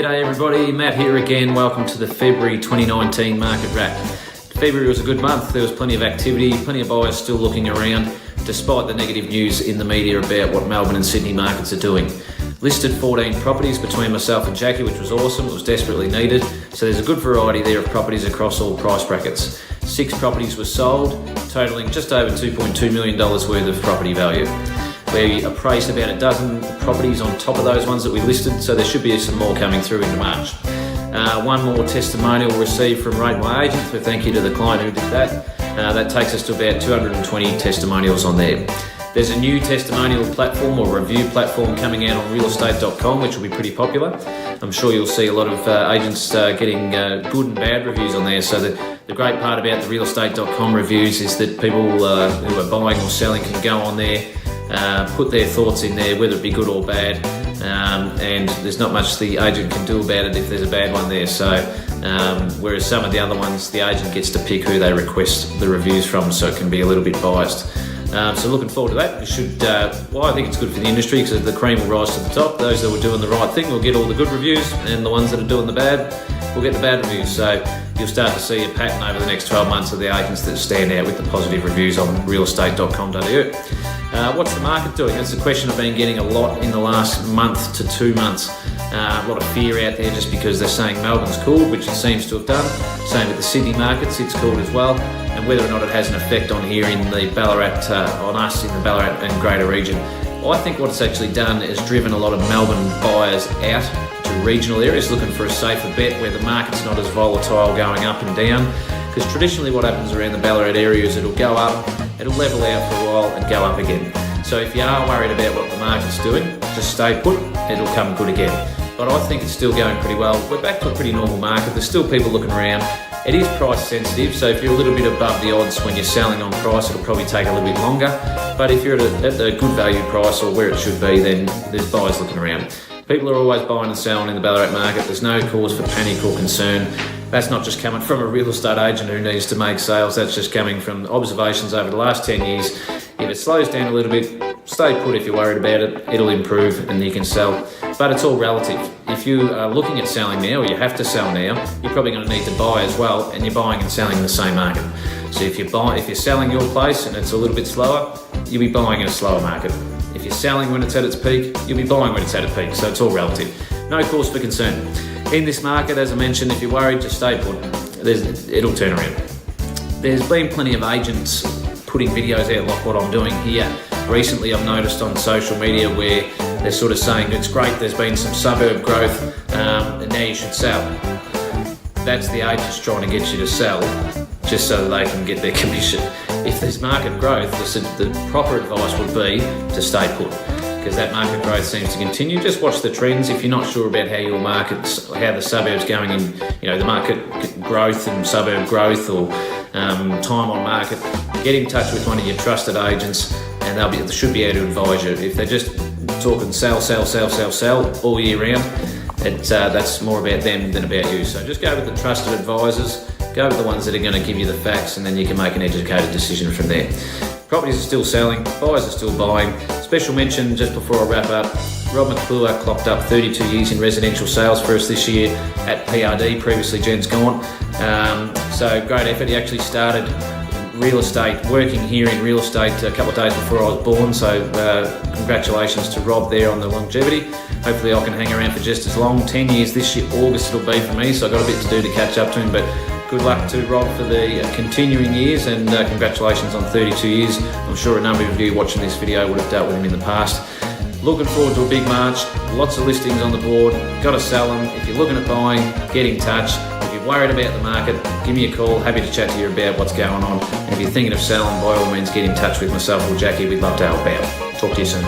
G'day everybody, Matt here again. Welcome to the February 2019 Market Wrap. February was a good month. There was plenty of activity, plenty of buyers still looking around, despite the negative news in the media about what Melbourne and Sydney markets are doing. Listed 14 properties between myself and Jackie, which was awesome. It was desperately needed. So there's a good variety there of properties across all price brackets. 6 properties were sold, totaling just over $2.2 million worth of property value. We appraised about a dozen properties on top of those ones that we listed, so there should be some more coming through into March. One more testimonial received from Rate My Agent, so thank you to the client who did that. That takes us to about 220 testimonials on there. There's a new testimonial platform or review platform coming out on Estatecom, which will be pretty popular. I'm sure you'll see a lot of agents getting good and bad reviews on there. So the great part about the Estatecom reviews is that people who are buying or selling can go on there, put their thoughts in there, whether it be good or bad, and there's not much the agent can do about it if there's a bad one there. So whereas some of the other ones, the agent gets to pick who they request the reviews from, so it can be a little bit biased. So looking forward to that. We should, I think it's good for the industry because the cream will rise to the top. Those that were doing the right thing will get all the good reviews, and the ones that are doing the bad will get the bad reviews. So you'll start to see a pattern over the next 12 months of the agents that stand out with the positive reviews on realestate.com.au. What's the market doing? That's a question I've been getting a lot in the last month to 2 months. A lot of fear out there just because they're saying Melbourne's cooled, which it seems to have done. Same with the Sydney markets, it's cooled as well. And whether or not it has an effect on here in the Ballarat, on us in the Ballarat and greater region. I think what it's actually done is driven a lot of Melbourne buyers out to regional areas looking for a safer bet where the market's not as volatile going up and down. Because traditionally what happens around the Ballarat area is it'll go up, it'll level out for a while and go up again. So if you are worried about what the market's doing, just stay put, it'll come good again. But I think it's still going pretty well. We're back to a pretty normal market. There's still people looking around. It is price sensitive, so if you're a little bit above the odds when you're selling on price, it'll probably take a little bit longer. But if you're at a good value price or where it should be, then there's buyers looking around. People are always buying and selling in the Ballarat market. There's no cause for panic or concern. That's not just coming from a real estate agent who needs to make sales. That's just coming from observations over the last 10 years. If it slows down a little bit, stay put if you're worried about it. It'll improve and you can sell. But it's all relative. If you are looking at selling now, or you have to sell now, you're probably going to need to buy as well, and you're buying and selling in the same market. So if you're selling your place and it's a little bit slower, you'll be buying in a slower market. If you're selling when it's at its peak, you'll be buying when it's at its peak. So it's all relative. No cause for concern. In this market, as I mentioned, if you're worried, just stay put. It'll turn around. There's been plenty of agents putting videos out like what I'm doing here. Recently, I've noticed on social media where they're sort of saying it's great, there's been some suburb growth, and now you should sell. That's the agents trying to get you to sell just so that they can get their commission. If there's market growth, the proper advice would be to stay put, because that market growth seems to continue. Just watch the trends. If you're not sure about how your market's, how the suburbs going in, the market growth and suburb growth or time on market, get in touch with one of your trusted agents and they should be able to advise you. If they're just talking sell all year round, that's more about them than about you. So just go with the trusted advisors, go with the ones that are going to give you the facts, and then you can make an educated decision from there. Properties are still selling, buyers are still buying. Special mention just before I wrap up, Rob McClure clocked up 32 years in residential sales for us this year at PRD, previously Jen's gone. So great effort. He actually started real estate, working here in real estate a couple of days before I was born, so congratulations to Rob there on the longevity. Hopefully I can hang around for just as long. 10 years this year, August it'll be for me, so I've got a bit to do to catch up to him, but good luck to Rob for the continuing years, and congratulations on 32 years. I'm sure a number of you watching this video would have dealt with him in the past. Looking forward to a big March, lots of listings on the board, got to sell them. If you're looking at buying, get in touch. If you're worried about the market, give me a call, happy to chat to you about what's going on. And if you're thinking of selling, by all means get in touch with myself or Jackie, we'd love to help out. Talk to you soon.